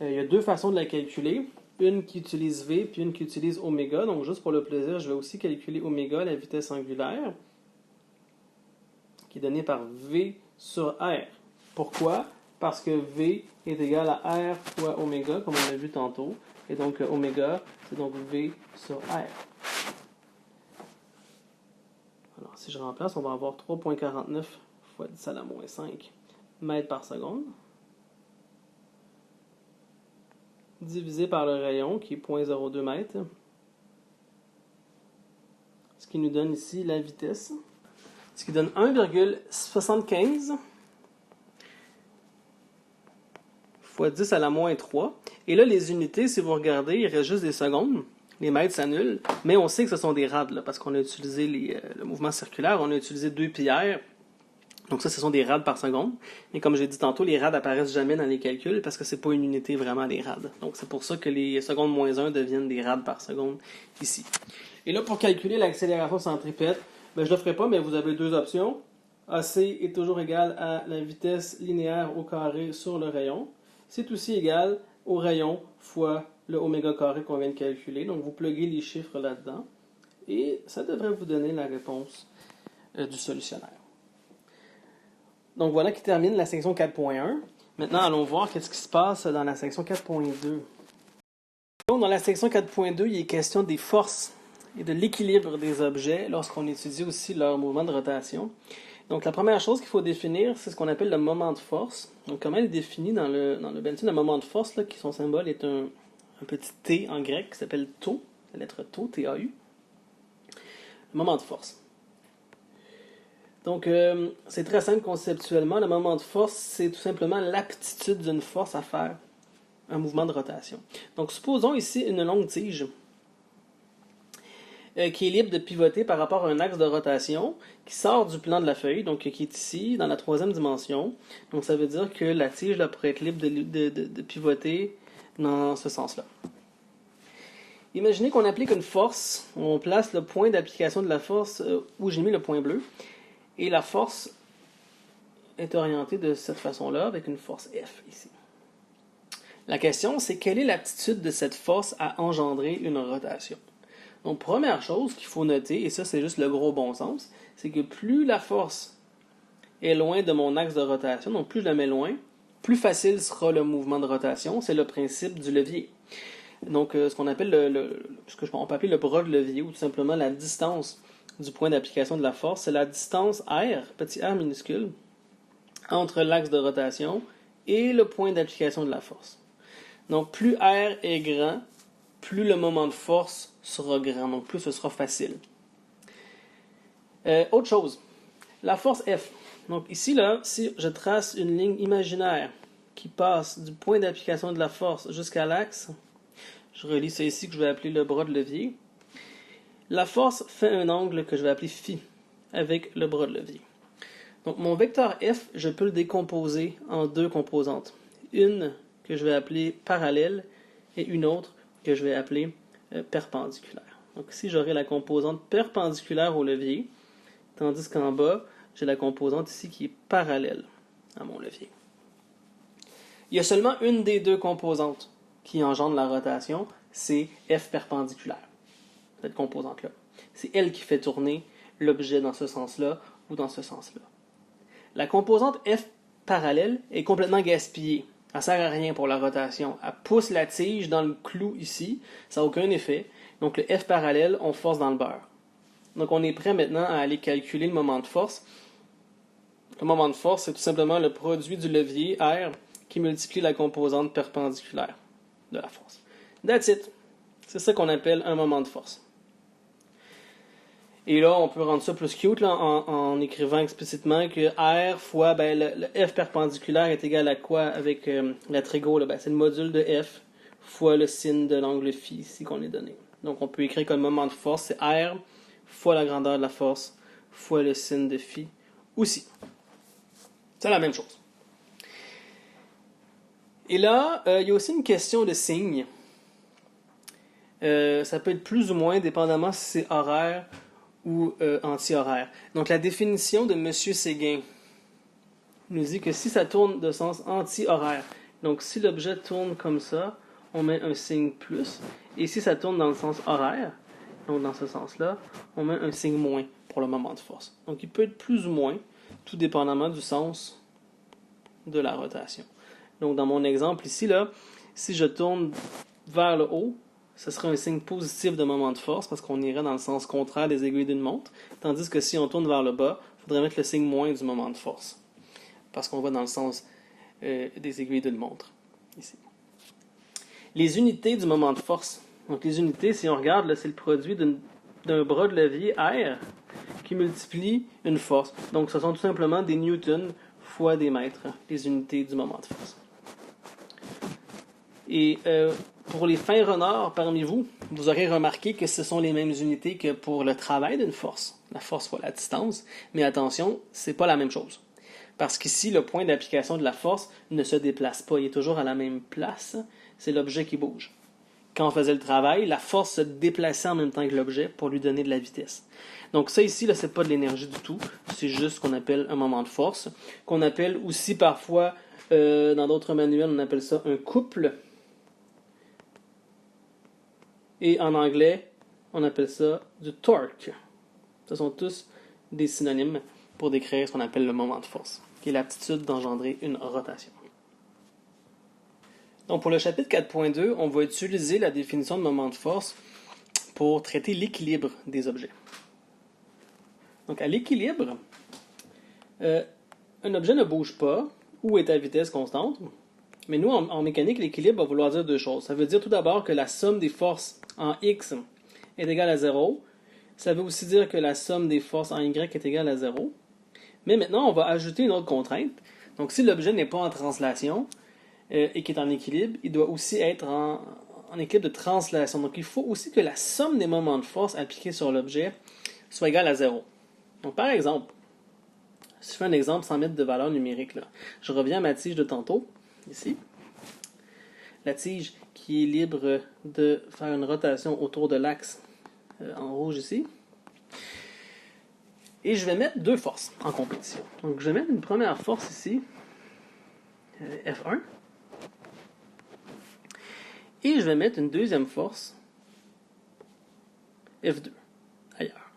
Il y a deux façons de la calculer, une qui utilise V puis une qui utilise oméga. Donc juste pour le plaisir, je vais aussi calculer oméga, la vitesse angulaire, qui est donnée par V sur R. Pourquoi? Parce que V est égal à R fois oméga, comme on l'a vu tantôt. Et donc oméga, c'est donc V sur R. Alors si je remplace, on va avoir 3,49 fois 10 à la moins 5 mètres par seconde, divisé par le rayon, qui est 0,02 mètres. Ce qui nous donne ici la vitesse. Ce qui donne 1,75 fois 10 à la moins 3. Et là, les unités, si vous regardez, il reste juste des secondes. Les mètres s'annulent, mais on sait que ce sont des rads, là, parce qu'on a utilisé le mouvement circulaire, on a utilisé 2πr. Donc ça, ce sont des rads par seconde. Mais comme j'ai dit tantôt, les rads apparaissent jamais dans les calculs parce que c'est pas une unité vraiment des rads. Donc c'est pour ça que les secondes moins 1 deviennent des rads par seconde ici. Et là, pour calculer l'accélération centripète, je ne le ferai pas, mais vous avez deux options. AC est toujours égal à la vitesse linéaire au carré sur le rayon. C'est aussi égal au rayon fois le oméga carré qu'on vient de calculer. Donc vous pluguez les chiffres là-dedans. Et ça devrait vous donner la réponse du solutionnaire. Donc voilà qui termine la section 4.1. Maintenant, allons voir qu'est-ce qui se passe dans la section 4.2. Donc dans la section 4.2, il est question des forces et de l'équilibre des objets lorsqu'on étudie aussi leur mouvement de rotation. Donc la première chose qu'il faut définir, c'est ce qu'on appelle le moment de force. Donc comment il est défini dans le benzène, le moment de force, là, qui son symbole est un petit T en grec qui s'appelle tau, la lettre tau, T-A-U. Le moment de force. Donc, c'est très simple conceptuellement. Le moment de force, c'est tout simplement l'aptitude d'une force à faire un mouvement de rotation. Donc, supposons ici une longue tige qui est libre de pivoter par rapport à un axe de rotation qui sort du plan de la feuille, donc qui est ici, dans la troisième dimension. Donc, ça veut dire que la tige là, pourrait être libre de pivoter dans ce sens-là. Imaginez qu'on applique une force, on place le point d'application de la force où j'ai mis le point bleu. Et la force est orientée de cette façon-là, avec une force F ici. La question, c'est quelle est l'aptitude de cette force à engendrer une rotation? Donc, première chose qu'il faut noter, et ça c'est juste le gros bon sens, c'est que plus la force est loin de mon axe de rotation, donc plus je la mets loin, plus facile sera le mouvement de rotation. C'est le principe du levier. Donc, ce qu'on appelle on peut appeler le bras de levier, ou tout simplement la distance du point d'application de la force, c'est la distance R, petit r minuscule, entre l'axe de rotation et le point d'application de la force. Donc, plus R est grand, plus le moment de force sera grand, donc plus ce sera facile. Autre chose, la force F. Donc ici, là, si je trace une ligne imaginaire qui passe du point d'application de la force jusqu'à l'axe, je relie ça ici que je vais appeler le bras de levier. La force fait un angle que je vais appeler phi avec le bras de levier. Donc mon vecteur F, je peux le décomposer en deux composantes. Une que je vais appeler parallèle et une autre que je vais appeler perpendiculaire. Donc ici, j'aurai la composante perpendiculaire au levier, tandis qu'en bas, j'ai la composante ici qui est parallèle à mon levier. Il y a seulement une des deux composantes qui engendre la rotation, c'est F perpendiculaire, cette composante-là. C'est elle qui fait tourner l'objet dans ce sens-là ou dans ce sens-là. La composante F parallèle est complètement gaspillée. Elle ne sert à rien pour la rotation. Elle pousse la tige dans le clou ici, ça n'a aucun effet. Donc le F parallèle, on force dans le beurre. Donc on est prêt maintenant à aller calculer le moment de force. Le moment de force, c'est tout simplement le produit du levier R qui multiplie la composante perpendiculaire de la force. That's it. C'est ça qu'on appelle un moment de force. Et là, on peut rendre ça plus cute là, en écrivant explicitement que R fois le F perpendiculaire est égal à quoi avec la trigo? C'est le module de F fois le sin de l'angle phi ici qu'on est donné. Donc on peut écrire que le moment de force, c'est R fois la grandeur de la force fois le sin de phi aussi. C'est la même chose. Et là, il y a aussi une question de signe. Ça peut être plus ou moins, dépendamment si c'est horaire ou anti-horaire. Donc la définition de M. Séguin nous dit que si ça tourne de sens anti-horaire, donc si l'objet tourne comme ça, on met un signe plus, et si ça tourne dans le sens horaire, donc dans ce sens-là, on met un signe moins pour le moment de force. Donc il peut être plus ou moins, tout dépendamment du sens de la rotation. Donc dans mon exemple ici, là, si je tourne vers le haut, ce serait un signe positif de moment de force parce qu'on irait dans le sens contraire des aiguilles d'une montre. Tandis que si on tourne vers le bas, il faudrait mettre le signe moins du moment de force parce qu'on va dans le sens des aiguilles d'une montre. Ici. Les unités du moment de force. Donc les unités, si on regarde, là, c'est le produit d'un bras de levier R qui multiplie une force. Donc ce sont tout simplement des newtons fois des mètres, les unités du moment de force. Et pour les fins renards parmi vous, vous aurez remarqué que ce sont les mêmes unités que pour le travail d'une force. La force fois la distance. Mais attention, c'est pas la même chose. Parce qu'ici, le point d'application de la force ne se déplace pas. Il est toujours à la même place. C'est l'objet qui bouge. Quand on faisait le travail, la force se déplaçait en même temps que l'objet pour lui donner de la vitesse. Donc ça ici, là, c'est pas de l'énergie du tout. C'est juste ce qu'on appelle un moment de force. Qu'on appelle aussi parfois, dans d'autres manuels, on appelle ça un couple. Et en anglais, on appelle ça du torque. Ce sont tous des synonymes pour décrire ce qu'on appelle le moment de force, qui est l'aptitude d'engendrer une rotation. Donc pour le chapitre 4.2, on va utiliser la définition de moment de force pour traiter l'équilibre des objets. Donc à l'équilibre, un objet ne bouge pas ou est à vitesse constante. Mais nous, en mécanique, l'équilibre va vouloir dire deux choses. Ça veut dire tout d'abord que la somme des forces en X est égale à 0. Ça veut aussi dire que la somme des forces en Y est égale à 0. Mais maintenant, on va ajouter une autre contrainte. Donc, si l'objet n'est pas en translation et qu'il est en équilibre, il doit aussi être en équilibre de translation. Donc, il faut aussi que la somme des moments de force appliqués sur l'objet soit égale à 0. Donc, par exemple, si je fais un exemple sans mettre de valeur numérique, là, je reviens à ma tige de tantôt. Ici, la tige qui est libre de faire une rotation autour de l'axe en rouge ici. Et je vais mettre deux forces en compétition. Donc je vais mettre une première force ici, F1. Et je vais mettre une deuxième force, F2, ailleurs.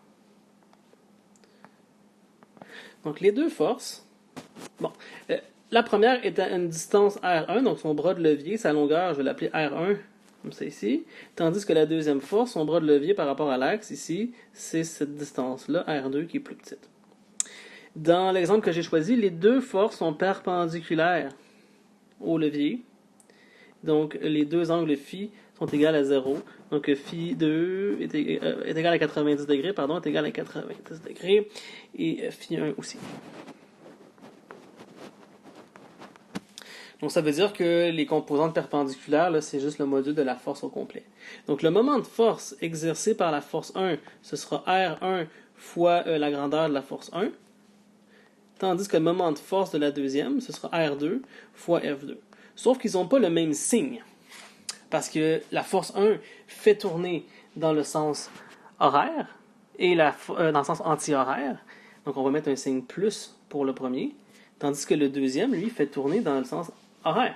Donc les deux forces, la première est à une distance R1, donc son bras de levier, sa longueur, je vais l'appeler R1, comme ça ici. Tandis que la deuxième force, son bras de levier par rapport à l'axe, ici, c'est cette distance-là, R2, qui est plus petite. Dans l'exemple que j'ai choisi, les deux forces sont perpendiculaires au levier, Donc, les deux angles phi sont égaux à 0. Donc, phi 2 est égal à 90 degrés, pardon, est égal à 90 degrés. Et phi 1 aussi. Donc, ça veut dire que les composantes perpendiculaires, là, c'est juste le module de la force au complet. Donc, le moment de force exercé par la force 1, ce sera R1 fois la grandeur de la force 1. Tandis que le moment de force de la deuxième, ce sera R2 fois F2. Sauf qu'ils n'ont pas le même signe. Parce que la force 1 fait tourner dans le sens horaire et dans le sens anti-horaire. Donc on va mettre un signe plus pour le premier. Tandis que le deuxième, lui, fait tourner dans le sens horaire.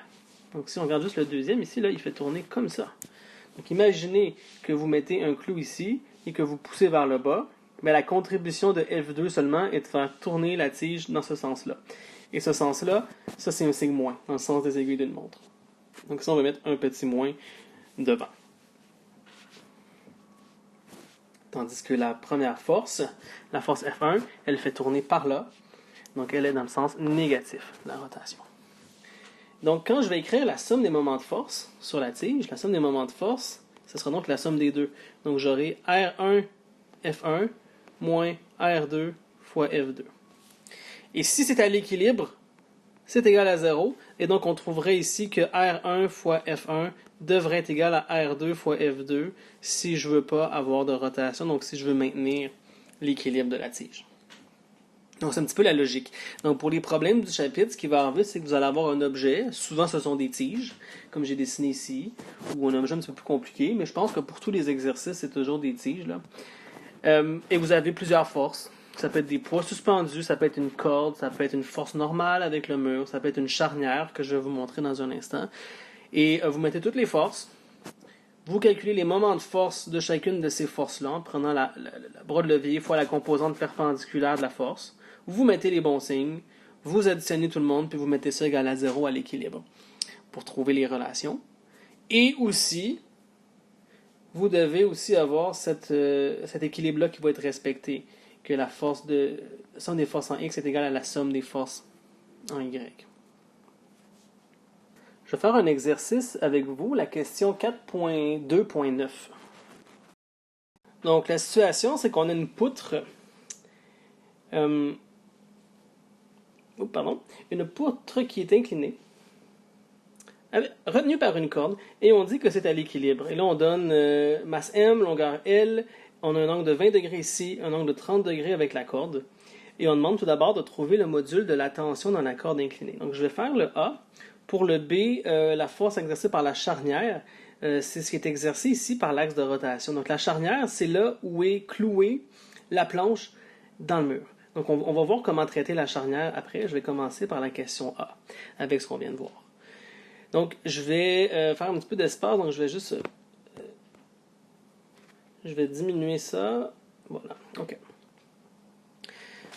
Donc si on regarde juste le deuxième, ici, là, il fait tourner comme ça. Donc imaginez que vous mettez un clou ici et que vous poussez vers le bas. Mais la contribution de F2 seulement est de faire tourner la tige dans ce sens-là. Et ce sens-là, ça c'est un signe moins, dans le sens des aiguilles d'une montre. Donc ça, on va mettre un petit moins devant. Tandis que la première force, la force F1, elle fait tourner par là. Donc elle est dans le sens négatif de la rotation. Donc quand je vais écrire la somme des moments de force sur la tige, la somme des moments de force, ce sera donc la somme des deux. Donc j'aurai R1 F1 moins R2 fois F2. Et si c'est à l'équilibre, c'est égal à 0. Et donc, on trouverait ici que R1 fois F1 devrait être égal à R2 fois F2 si je ne veux pas avoir de rotation, donc si je veux maintenir l'équilibre de la tige. Donc, c'est un petit peu la logique. Donc, pour les problèmes du chapitre, ce qui va arriver, c'est que vous allez avoir un objet. Souvent, ce sont des tiges, comme j'ai dessiné ici, ou un objet un petit peu plus compliqué. Mais je pense que pour tous les exercices, c'est toujours des tiges, là. Et vous avez plusieurs forces. Ça peut être des poids suspendus, ça peut être une corde, ça peut être une force normale avec le mur, ça peut être une charnière que je vais vous montrer dans un instant. Et vous mettez toutes les forces. Vous calculez les moments de force de chacune de ces forces-là en prenant la bras de levier fois la composante perpendiculaire de la force. Vous mettez les bons signes, vous additionnez tout le monde, puis vous mettez ça égal à 0 à l'équilibre pour trouver les relations. Et aussi, vous devez aussi avoir cet équilibre-là qui va être respecté, que la somme des forces en X est égale à la somme des forces en Y. Je vais faire un exercice avec vous, la question 4.2.9. Donc, la situation, c'est qu'on a une poutre, une poutre qui est inclinée, retenue par une corde, et on dit que c'est à l'équilibre. Et là, on donne masse M, longueur L, on a un angle de 20 degrés ici, un angle de 30 degrés avec la corde, et on demande tout d'abord de trouver le module de la tension dans la corde inclinée. Donc, je vais faire le A. Pour le B, la force exercée par la charnière, c'est ce qui est exercé ici par l'axe de rotation. Donc, la charnière, c'est là où est clouée la planche dans le mur. Donc, on va voir comment traiter la charnière après. Je vais commencer par la question A, avec ce qu'on vient de voir. Donc, je vais faire un petit peu d'espace, donc je vais juste... je vais diminuer ça. Voilà, OK.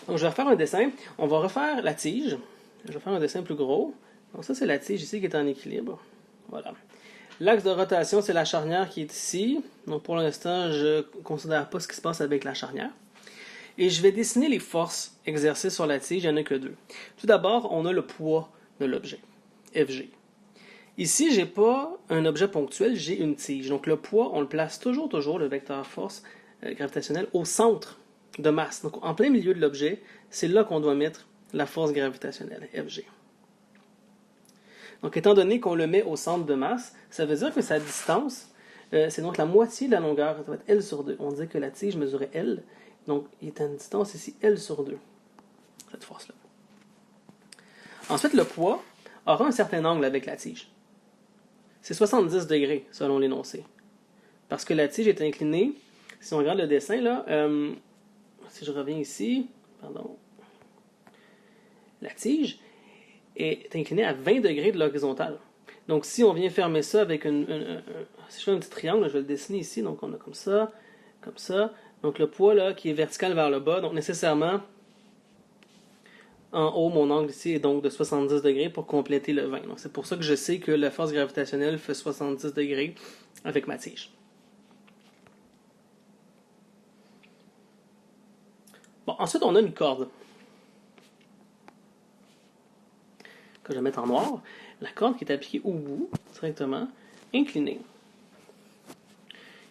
Donc, je vais refaire un dessin. On va refaire la tige. Je vais faire un dessin plus gros. Donc, ça, c'est la tige ici qui est en équilibre. Voilà. L'axe de rotation, c'est la charnière qui est ici. Donc, pour l'instant, je ne considère pas ce qui se passe avec la charnière. Et je vais dessiner les forces exercées sur la tige. Il n'y en a que deux. Tout d'abord, on a le poids de l'objet, Fg. Ici, je n'ai pas un objet ponctuel, j'ai une tige. Donc, le poids, on le place toujours, le vecteur force gravitationnelle, au centre de masse. Donc, en plein milieu de l'objet, c'est là qu'on doit mettre la force gravitationnelle, Fg. Donc, étant donné qu'on le met au centre de masse, ça veut dire que sa distance, c'est donc la moitié de la longueur, ça va être L sur 2. On dit que la tige mesurait L, donc il est à une distance ici L sur 2, cette force-là. Ensuite, le poids aura un certain angle avec la tige. C'est 70 degrés, selon l'énoncé. Parce que la tige est inclinée, si on regarde le dessin, là, si je reviens ici, la tige est inclinée à 20 degrés de l'horizontale. Donc, si on vient fermer ça avec si je fais un petit triangle, je vais le dessiner ici, donc on a comme ça. Donc, le poids, là, qui est vertical vers le bas, donc nécessairement, en haut, mon angle ici est donc de 70 degrés pour compléter le 20. Donc, c'est pour ça que je sais que la force gravitationnelle fait 70 degrés avec ma tige. Bon, ensuite, on a une corde. que je vais mettre en noir, la corde qui est appliquée au bout, directement, inclinée,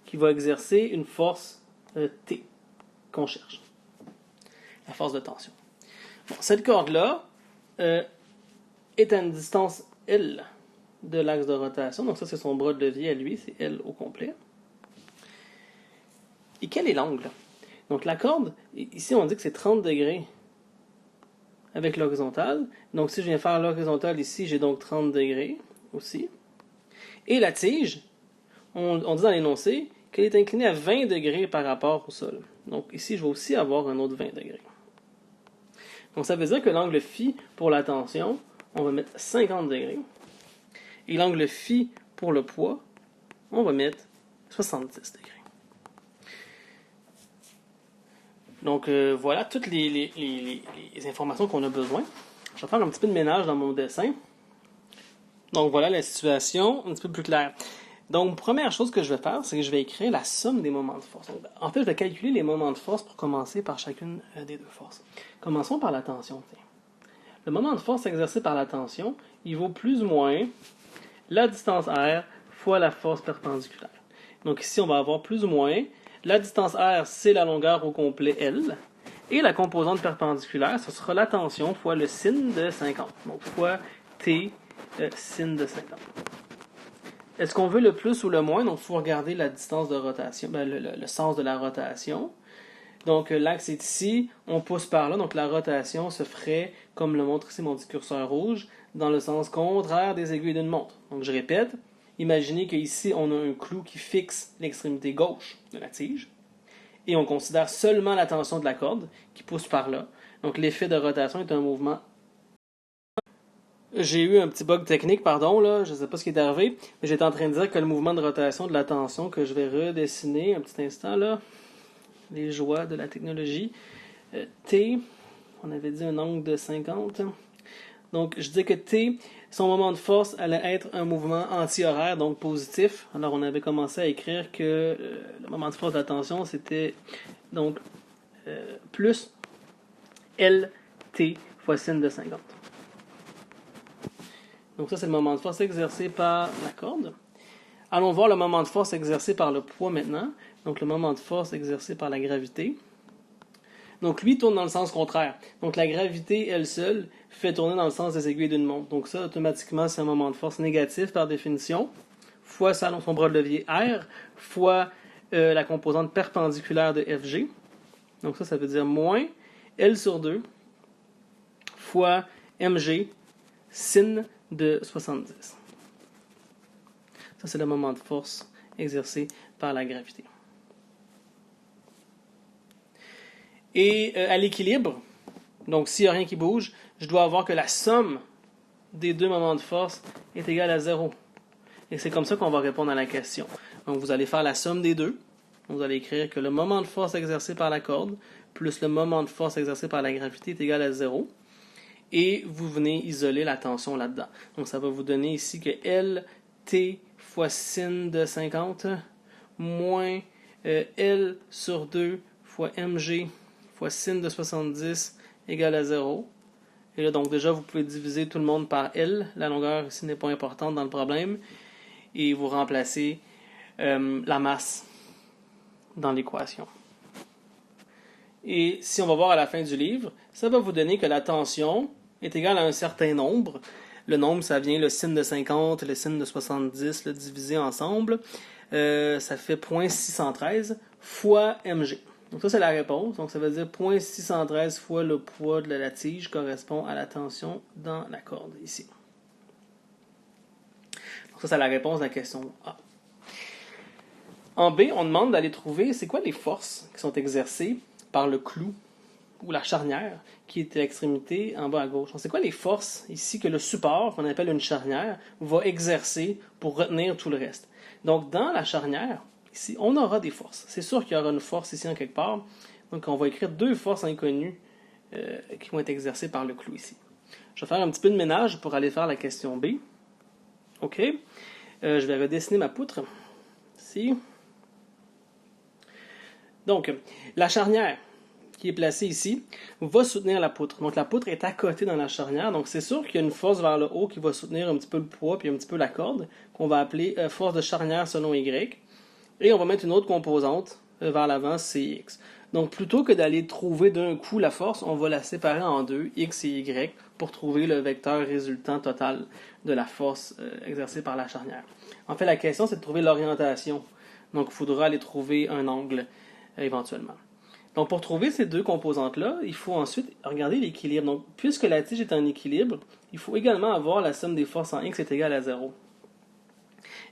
qui va exercer une force T qu'on cherche, la force de tension. Bon, cette corde-là est à une distance L de l'axe de rotation, donc ça c'est son bras de levier à lui, c'est L au complet. Et quel est l'angle? Donc la corde, ici on dit que c'est 30 degrés avec l'horizontale. Donc si je viens faire l'horizontale ici, j'ai donc 30 degrés aussi. Et la tige, on dit dans l'énoncé qu'elle est inclinée à 20 degrés par rapport au sol. Donc ici, je vais aussi avoir un autre 20 degrés. Donc ça veut dire que l'angle phi pour la tension, on va mettre 50 degrés. Et l'angle phi pour le poids, on va mettre 70 degrés. Donc voilà toutes les informations qu'on a besoin. Je vais faire un petit peu de ménage dans mon dessin. Donc voilà la situation un petit peu plus claire. Donc première chose que je vais faire, c'est que je vais écrire la somme des moments de force. Donc, en fait, je vais calculer les moments de force pour commencer par chacune des deux forces. Commençons par la tension. Le moment de force exercé par la tension, il vaut plus ou moins la distance R fois la force perpendiculaire. Donc ici, on va avoir plus ou moins la distance R, c'est la longueur au complet L. Et la composante perpendiculaire, ce sera la tension fois le sin de 50. Donc fois T sin de 50. Est-ce qu'on veut le plus ou le moins? Donc il faut regarder la distance de rotation, le sens de la rotation. Donc l'axe est ici, on pousse par là, donc la rotation se ferait, comme le montre ici mon petit curseur rouge, dans le sens contraire des aiguilles d'une montre. Donc je répète, imaginez qu'ici on a un clou qui fixe l'extrémité gauche de la tige, et on considère seulement la tension de la corde qui pousse par là. Donc l'effet de rotation est un mouvement. J'ai eu un petit bug technique, pardon, là, je ne sais pas ce qui est arrivé, mais j'étais en train de dire que le mouvement de rotation de la tension, que je vais redessiner un petit instant, là, les joies de la technologie, T, on avait dit un angle de 50, donc je dis que T, son moment de force allait être un mouvement anti-horaire, donc positif. Alors on avait commencé à écrire que le moment de force de la tension, c'était donc plus LT fois sin de 50. Donc ça, c'est le moment de force exercé par la corde. Allons voir le moment de force exercé par le poids maintenant. Donc le moment de force exercé par la gravité. Donc lui tourne dans le sens contraire. Donc la gravité, elle seule, fait tourner dans le sens des aiguilles d'une montre. Donc ça, automatiquement, c'est un moment de force négatif par définition, fois son bras de levier R, fois la composante perpendiculaire de FG. Donc ça veut dire moins L sur 2 fois mg sin de 70. Ça, c'est le moment de force exercé par la gravité. Et à l'équilibre, donc s'il n'y a rien qui bouge, je dois avoir que la somme des deux moments de force est égale à 0. Et c'est comme ça qu'on va répondre à la question. Donc vous allez faire la somme des deux. Vous allez écrire que le moment de force exercé par la corde plus le moment de force exercé par la gravité est égal à 0. Et vous venez isoler la tension là-dedans. Donc ça va vous donner ici que LT fois sin de 50 moins L sur 2 fois mg fois sin de 70 égale à 0. Et là, donc déjà, vous pouvez diviser tout le monde par L. La longueur ici n'est pas importante dans le problème. Et vous remplacez la masse dans l'équation. Et si on va voir à la fin du livre, ça va vous donner que la tension est égale à un certain nombre. Le nombre, ça vient le sin de 50, le sin de 70, le divisé ensemble. Ça fait 0.613 fois mg. Donc ça, c'est la réponse. Donc ça veut dire 0.613 fois le poids de la tige correspond à la tension dans la corde, ici. Donc ça, c'est la réponse de la question A. En B, on demande d'aller trouver c'est quoi les forces qui sont exercées par le clou ou la charnière qui est à l'extrémité en bas à gauche. Donc c'est quoi les forces ici que le support, qu'on appelle une charnière, va exercer pour retenir tout le reste. Donc dans la charnière, ici, on aura des forces. C'est sûr qu'il y aura une force ici en quelque part. Donc on va écrire deux forces inconnues qui vont être exercées par le clou ici. Je vais faire un petit peu de ménage pour aller faire la question B. OK. Je vais redessiner ma poutre. Ici. Donc, la charnière qui est placé ici, va soutenir la poutre. Donc la poutre est à côté dans la charnière, donc c'est sûr qu'il y a une force vers le haut qui va soutenir un petit peu le poids puis un petit peu la corde, qu'on va appeler force de charnière selon Y. Et on va mettre une autre composante vers l'avant, CX. Donc plutôt que d'aller trouver d'un coup la force, on va la séparer en deux, X et Y, pour trouver le vecteur résultant total de la force exercée par la charnière. En fait, la question, c'est de trouver l'orientation. Donc il faudra aller trouver un angle éventuellement. Donc pour trouver ces deux composantes-là, il faut ensuite regarder l'équilibre. Donc puisque la tige est en équilibre, il faut également avoir la somme des forces en X est égale à 0.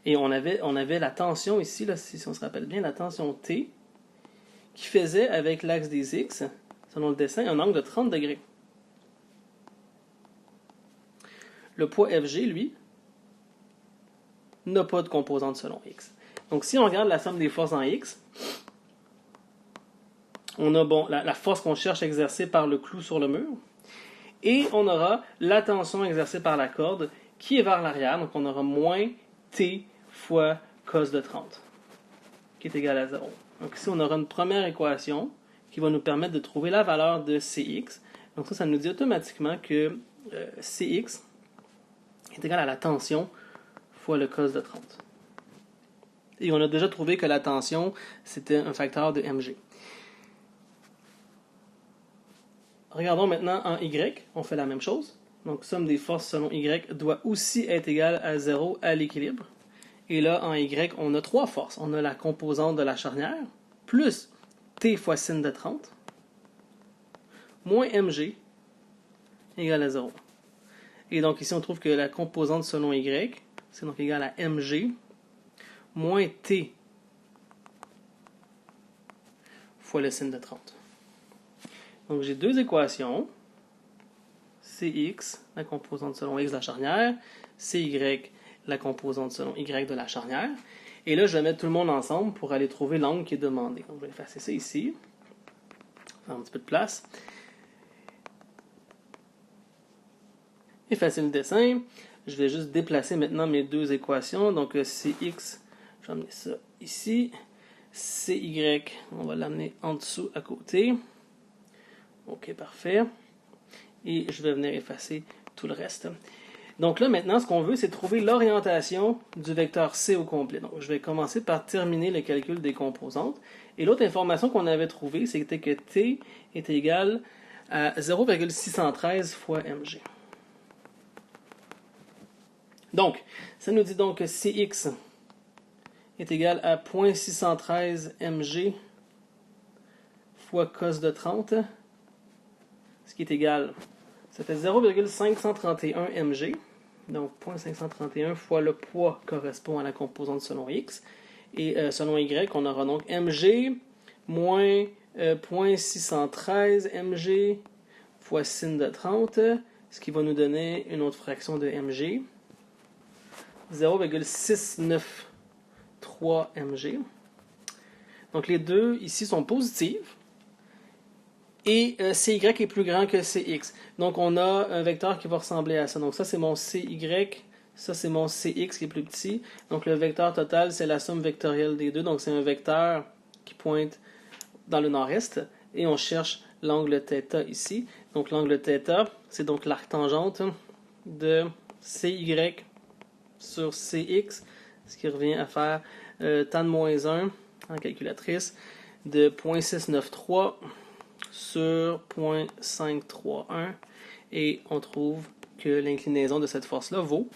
Et on avait la tension ici, là, si on se rappelle bien, la tension T, qui faisait avec l'axe des X, selon le dessin, un angle de 30 degrés. Le poids FG, lui, n'a pas de composante selon X. Donc si on regarde la somme des forces en X, on a la force qu'on cherche exercée par le clou sur le mur, et on aura la tension exercée par la corde qui est vers l'arrière, donc on aura moins T fois cos de 30, qui est égal à 0. Donc ici, on aura une première équation qui va nous permettre de trouver la valeur de Cx. Donc ça nous dit automatiquement que Cx est égal à la tension fois le cos de 30. Et on a déjà trouvé que la tension, c'était un facteur de mg. Regardons maintenant en Y, on fait la même chose. Donc somme des forces selon Y doit aussi être égale à 0 à l'équilibre. Et là, en Y, on a trois forces. On a la composante de la charnière, plus T fois sin de 30, moins mg, égale à 0. Et donc ici, on trouve que la composante selon Y, c'est donc égal à mg, moins T fois le sin de 30. Donc j'ai deux équations. Cx, la composante selon X de la charnière, Cy, la composante selon Y de la charnière. Et là, je vais mettre tout le monde ensemble pour aller trouver l'angle qui est demandé. Donc je vais effacer ça ici. Faire un petit peu de place. Effacer le dessin. Je vais juste déplacer maintenant mes deux équations. Donc Cx, je vais amener ça ici. Cy, on va l'amener en dessous à côté. Ok, parfait. Et je vais venir effacer tout le reste. Donc là, maintenant, ce qu'on veut, c'est trouver l'orientation du vecteur C au complet. Donc, je vais commencer par terminer le calcul des composantes. Et l'autre information qu'on avait trouvée, c'était que T est égal à 0,613 fois mg. Donc, ça nous dit donc que Cx est égal à 0,613 mg fois cos de 30, ce qui est égal, ça fait 0,531 mg, donc 0,531 fois le poids correspond à la composante selon X, et selon Y, on aura donc mg moins 0,613 mg fois sin de 30, ce qui va nous donner une autre fraction de mg, 0,693 mg. Donc les deux ici sont positives. Et Cy est plus grand que Cx. Donc on a un vecteur qui va ressembler à ça. Donc ça c'est mon Cy, ça c'est mon Cx qui est plus petit. Donc le vecteur total c'est la somme vectorielle des deux. Donc c'est un vecteur qui pointe dans le nord-est. Et on cherche l'angle θ ici. Donc l'angle θ c'est donc l'arctangente de Cy sur Cx. Ce qui revient à faire tan de moins 1 en calculatrice de 0,693 sur 0,531 et on trouve que l'inclinaison de cette force-là vaut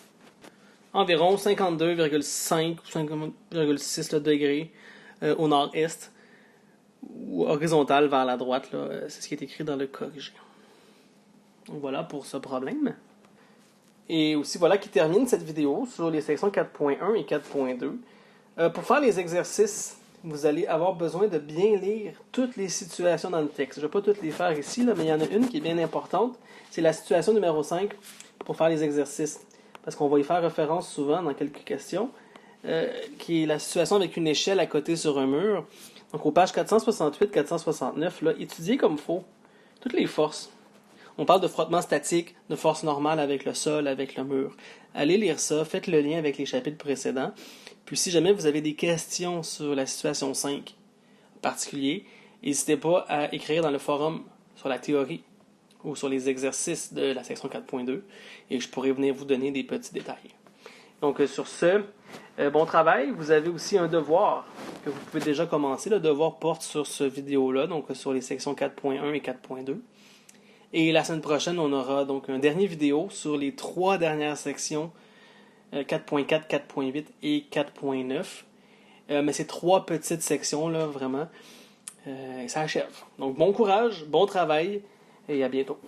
environ 52,5 ou 5,6 degrés au nord-est ou horizontal vers la droite. C'est ce qui est écrit dans le corrigé. Donc voilà pour ce problème. Et aussi voilà qui termine cette vidéo sur les sections 4.1 et 4.2. Pour faire les exercices, vous allez avoir besoin de bien lire toutes les situations dans le texte. Je ne vais pas toutes les faire ici, là, mais il y en a une qui est bien importante. C'est la situation numéro 5 pour faire les exercices. Parce qu'on va y faire référence souvent dans quelques questions, qui est la situation avec une échelle à côté sur un mur. Donc aux pages 468-469, là, étudiez comme il faut toutes les forces. On parle de frottement statique, de force normale avec le sol, avec le mur. Allez lire ça, faites le lien avec les chapitres précédents. Puis si jamais vous avez des questions sur la situation 5 en particulier, n'hésitez pas à écrire dans le forum sur la théorie ou sur les exercices de la section 4.2 et je pourrai venir vous donner des petits détails. Donc sur ce, bon travail. Vous avez aussi un devoir que vous pouvez déjà commencer. Le devoir porte sur ce vidéo-là, donc sur les sections 4.1 et 4.2. Et la semaine prochaine, on aura donc un dernier vidéo sur les 3 dernières sections 4.4, 4.8 et 4.9. Mais ces 3 petites sections-là, vraiment, ça achève. Donc bon courage, bon travail et à bientôt.